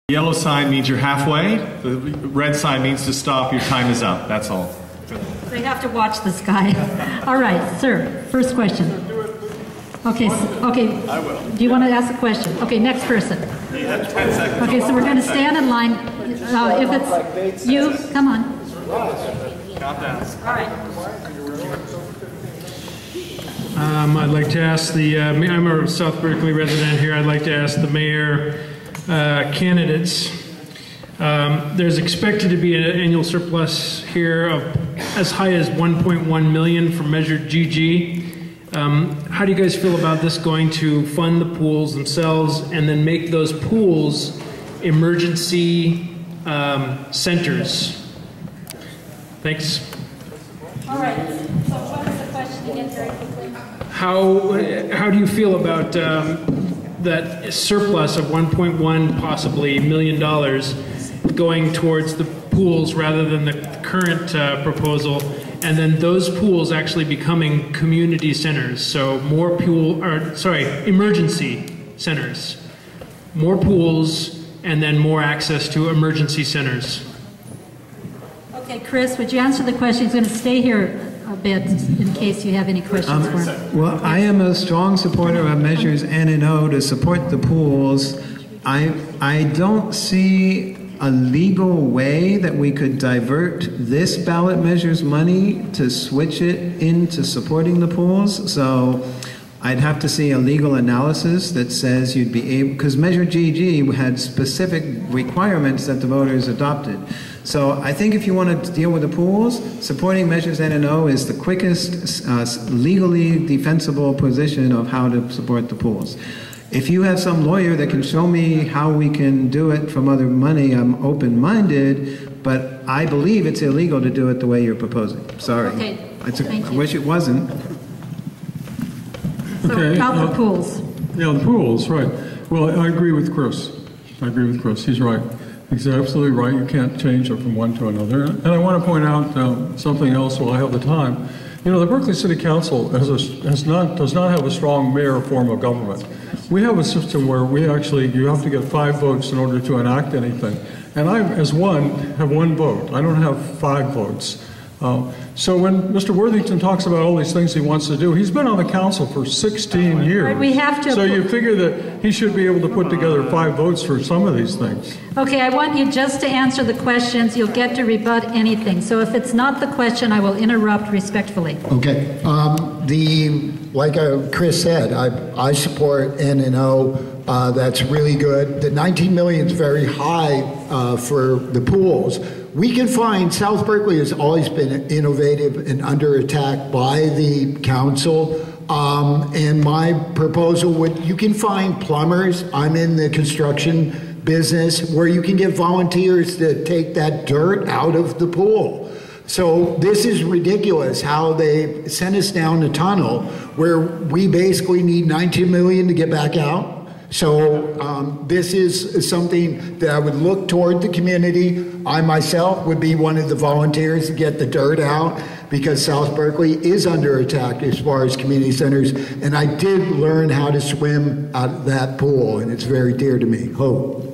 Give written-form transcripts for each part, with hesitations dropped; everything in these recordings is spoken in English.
The yellow sign means you're halfway. The red sign means to stop. Your time is up. That's all. They have to watch this guy. All right, sir. First question. Okay. Okay. I will. Do you want to ask a question? Okay. Next person. You have 10 seconds. Okay. So we're going to stand in line. If it's you, come on. Calm down. All right. I'd like to ask I'm a South Berkeley resident here. I'd like to ask the mayor candidates. There's expected to be an annual surplus here of as high as 1.1 million from Measure GG. How do you guys feel about this going to fund the pools themselves and then make those pools emergency centers? Thanks. All right. So what is the question again, very quickly? How do you feel about that surplus of 1.1 possibly $1 million going towards the pools rather than the current proposal, and then those pools actually becoming community centers? So more emergency centers, more pools, and then more access to emergency centers. Okay, Chris, would you answer the question? He's going to stay here a bit in case you have any questions for him. Well, I am a strong supporter of measures N and O to support the pools. I don't see a legal way that we could divert this ballot measures money to switch it into supporting the pools. So I'd have to see a legal analysis that says you'd be able, because Measure GG had specific requirements that the voters adopted. So I think if you want to deal with the pools, supporting measures N and O is the quickest legally defensible position of how to support the pools. If you have some lawyer that can show me how we can do it from other money, I'm open-minded, but I believe it's illegal to do it the way you're proposing. Sorry. Okay. I wish it wasn't. So about the pools. Yeah, the pools, right. Well, I agree with Chris. He's right. He's absolutely right. You can't change it from one to another. And I want to point out something else while I have the time. You know, the Berkeley City Council does not have a strong mayor form of government. We have a system where you have to get 5 votes in order to enact anything. And I, as one, have 1 vote. I don't have 5 votes. So when Mr. Worthington talks about all these things he wants to do, he's been on the council for 16 years. Right, we have to. So you figure that he should be able to put together 5 votes for some of these things. Okay, I want you just to answer the questions. You'll get to rebut anything. So if it's not the question, I will interrupt respectfully. Okay. Like Chris said, I support N and O. That's really good. The 19 million is very high for the pools. We can find, South Berkeley has always been innovative and under attack by the council. And my proposal would, you can find plumbers, I'm in the construction business, where you can get volunteers to take that dirt out of the pool. So this is ridiculous how they sent us down the tunnel where we basically need 19 million to get back out. So this is something that I would look toward the community. I myself would be one of the volunteers to get the dirt out because South Berkeley is under attack as far as community centers. And I did learn how to swim out of that pool, and it's very dear to me. Hope.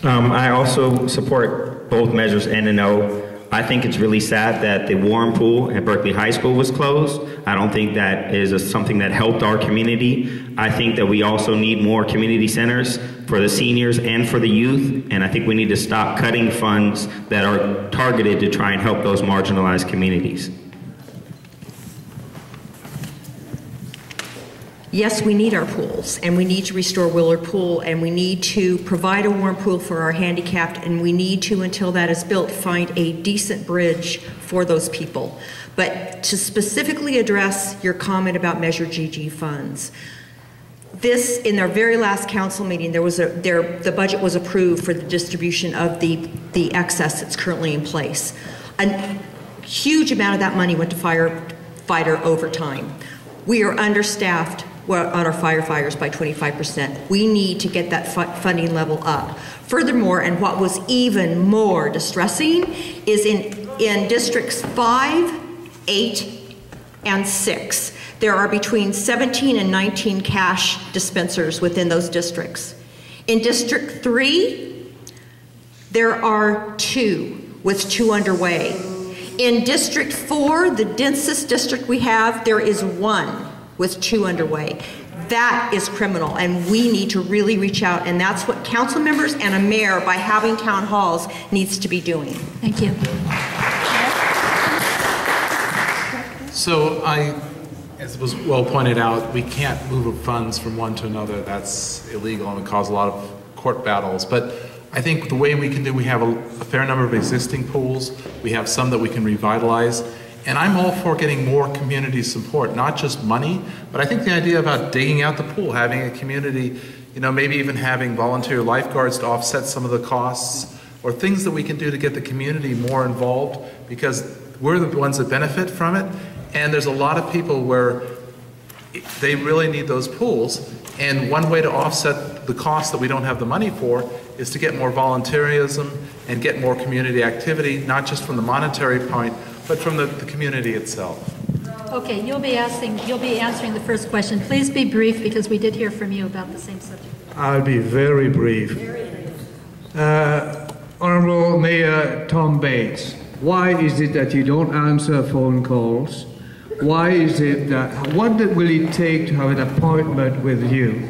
I also support both measures N and O. I think it's really sad that the Warren Pool at Berkeley High School was closed. I don't think that is something that helped our community. I think that we also need more community centers for the seniors and for the youth, and I think we need to stop cutting funds that are targeted to try and help those marginalized communities. Yes, we need our pools, and we need to restore Willard Pool, and we need to provide a warm pool for our handicapped, and we need to, until that is built, find a decent bridge for those people. But to specifically address your comment about Measure GG funds, this, in their very last council meeting, the budget was approved for the distribution of the excess that's currently in place. A huge amount of that money went to firefighter overtime. We are understaffed on our firefighters by 25%. We need to get that funding level up. Furthermore, and what was even more distressing, is in districts 5, 8, and 6, there are between 17 and 19 cash dispensers within those districts. In District 3, there are 2, with 2 underway. In District 4, the densest district we have, there is 1 with 2 underway. That is criminal, and we need to really reach out, and that's what council members and a mayor, by having town halls, needs to be doing. Thank you. So as was well pointed out, we can't move funds from one to another. That's illegal and would cause a lot of court battles. But I think the way we can do, we have a fair number of existing pools. We have some that we can revitalize. And I'm all for getting more community support, not just money, but I think the idea about digging out the pool, having a community, you know, maybe even having volunteer lifeguards to offset some of the costs, or things that we can do to get the community more involved, because we're the ones that benefit from it. And there's a lot of people where they really need those pools. And one way to offset the cost that we don't have the money for is to get more volunteerism and get more community activity, not just from the monetary point, but from the community itself. Okay, you'll be answering the first question. Please be brief, because we did hear from you about the same subject. I'll be very brief. Honorable Mayor Tom Bates, why is it that you don't answer phone calls? Why is it that, what will it take to have an appointment with you?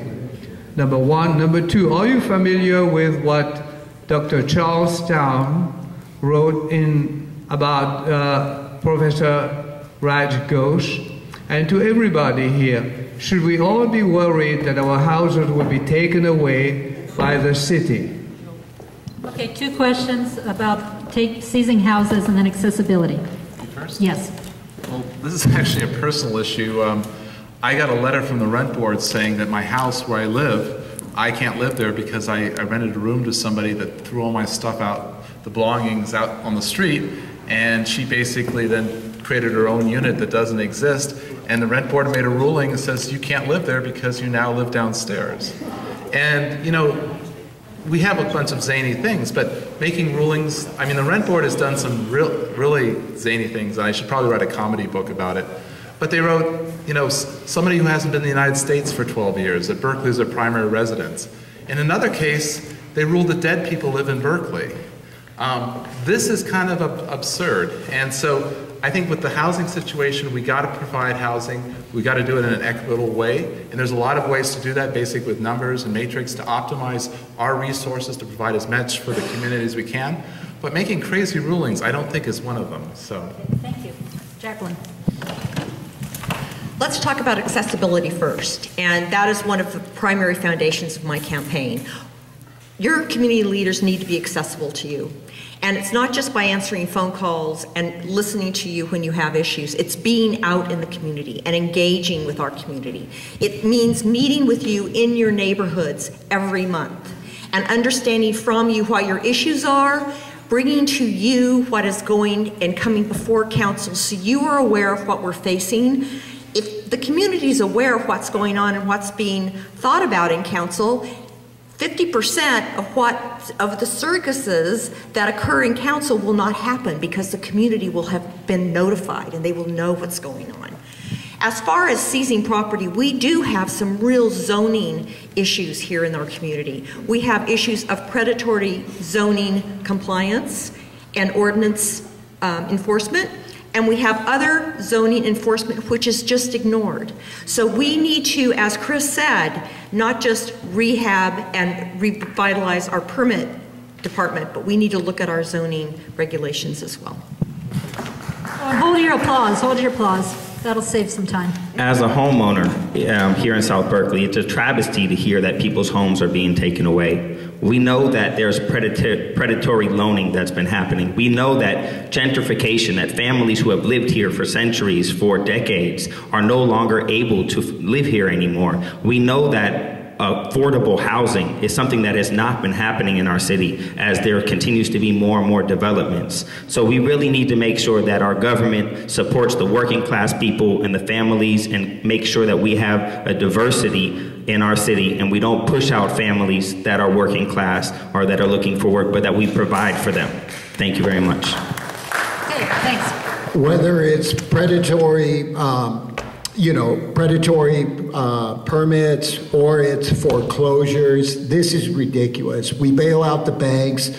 Number one. Number two, are you familiar with what Dr. Charles Town wrote in about Professor Raj Ghosh? And to everybody here, should we all be worried that our houses will be taken away by the city? Okay, 2 questions about seizing houses and then accessibility. First? Yes. Well, this is actually a personal issue. I got a letter from the rent board saying that my house where I live, I can't live there because I rented a room to somebody that threw all my stuff out, the belongings out on the street, and she basically then created her own unit that doesn't exist, and the rent board made a ruling that says you can't live there because you now live downstairs. And, you know, we have a bunch of zany things, but making rulings, I mean, the rent board has done some really zany things, and I should probably write a comedy book about it. But they wrote, you know, somebody who hasn't been in the United States for 12 years, that Berkeley is their primary residence. In another case, they ruled that dead people live in Berkeley. This is kind of absurd. And so I think with the housing situation, we got to provide housing. We got to do it in an equitable way. And there's a lot of ways to do that, basically with numbers and matrix, to optimize our resources to provide as much for the community as we can. But making crazy rulings, I don't think is one of them. So. Okay, thank you. Jacqueline. Let's talk about accessibility first, and that is one of the primary foundations of my campaign. Your community leaders need to be accessible to you. And it's not just by answering phone calls and listening to you when you have issues. It's being out in the community and engaging with our community. It means meeting with you in your neighborhoods every month and understanding from you what your issues are, bringing to you what is going and coming before council so you are aware of what we're facing. If the community is aware of what's going on and what's being thought about in council, 50% of the circuses that occur in council will not happen because the community will have been notified and they will know what's going on. As far as seizing property, we do have some real zoning issues here in our community. We have issues of predatory zoning compliance and ordinance enforcement, and we have other zoning enforcement which is just ignored. So we need to, as Chris said, not just rehab and revitalize our permit department, but we need to look at our zoning regulations as well. Hold your applause, hold your applause. That'll save some time. As a homeowner here in South Berkeley, it's a travesty to hear that people's homes are being taken away. We know that there's predatory loaning that's been happening. We know that gentrification, that families who have lived here for centuries, for decades, are no longer able to live here anymore. We know that affordable housing is something that has not been happening in our city as there continues to be more and more developments. So we really need to make sure that our government supports the working class people and the families and make sure that we have a diversity in our city and we don't push out families that are working class or that are looking for work, but that we provide for them. Thank you very much. Okay, thanks. Whether it's predatory predatory permits or it's foreclosures. This is ridiculous. We bail out the banks,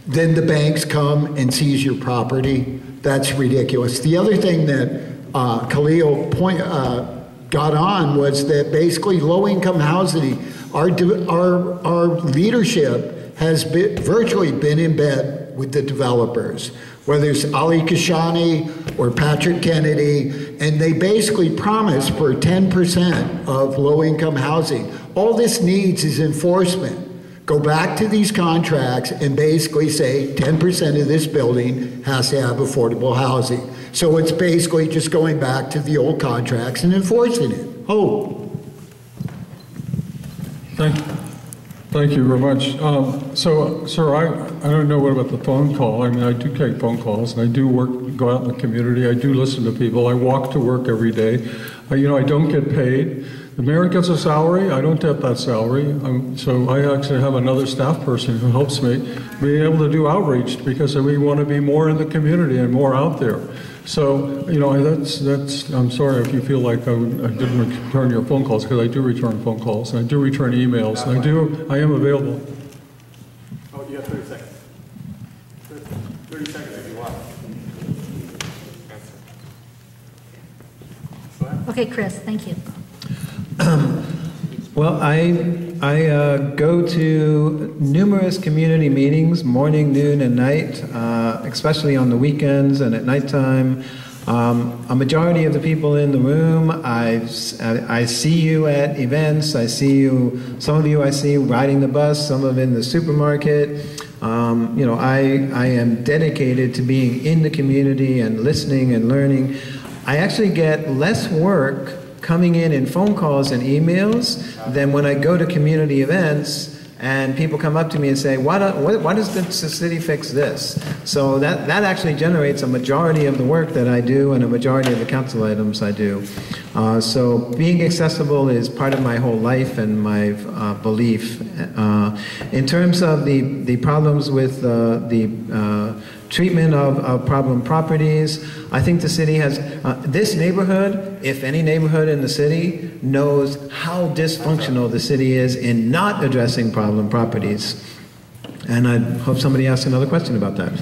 then the banks come and seize your property. That's ridiculous. The other thing that Khalil got on was that basically low-income housing, our leadership has virtually been in bed with the developers, whether it's Ali Kashani or Patrick Kennedy, and they basically promise for 10% of low-income housing. All this needs is enforcement. Go back to these contracts and basically say 10% of this building has to have affordable housing. So it's basically just going back to the old contracts and enforcing it. Thank you very much. So, sir, I don't know what about the phone call. I mean, I do take phone calls, and I do go out in the community. I do listen to people. I walk to work every day. I don't get paid. The mayor gets a salary. I don't get that salary. So I actually have another staff person who helps me being able to do outreach because we want to be more in the community and more out there. So, that's, I'm sorry if you feel like I didn't return your phone calls, because I do return phone calls, and I do return emails, and I am available. Oh, you have 30 seconds. 30 seconds if you want. Okay, Chris, thank you. Well, I go to numerous community meetings, morning, noon, and night, especially on the weekends and at nighttime. A majority of the people in the room, I see you at events. I see you, some of you I see riding the bus, some of in the supermarket. I am dedicated to being in the community and listening and learning. I actually get less work coming in phone calls and emails than when I go to community events and people come up to me and say, why does the city fix this? So that actually generates a majority of the work that I do and a majority of the council items I do. So being accessible is part of my whole life and my belief. In terms of the problems with the treatment of problem properties, I think the city has, this neighborhood, if any neighborhood in the city, knows how dysfunctional the city is in not addressing problem properties. And I hope somebody asks another question about that.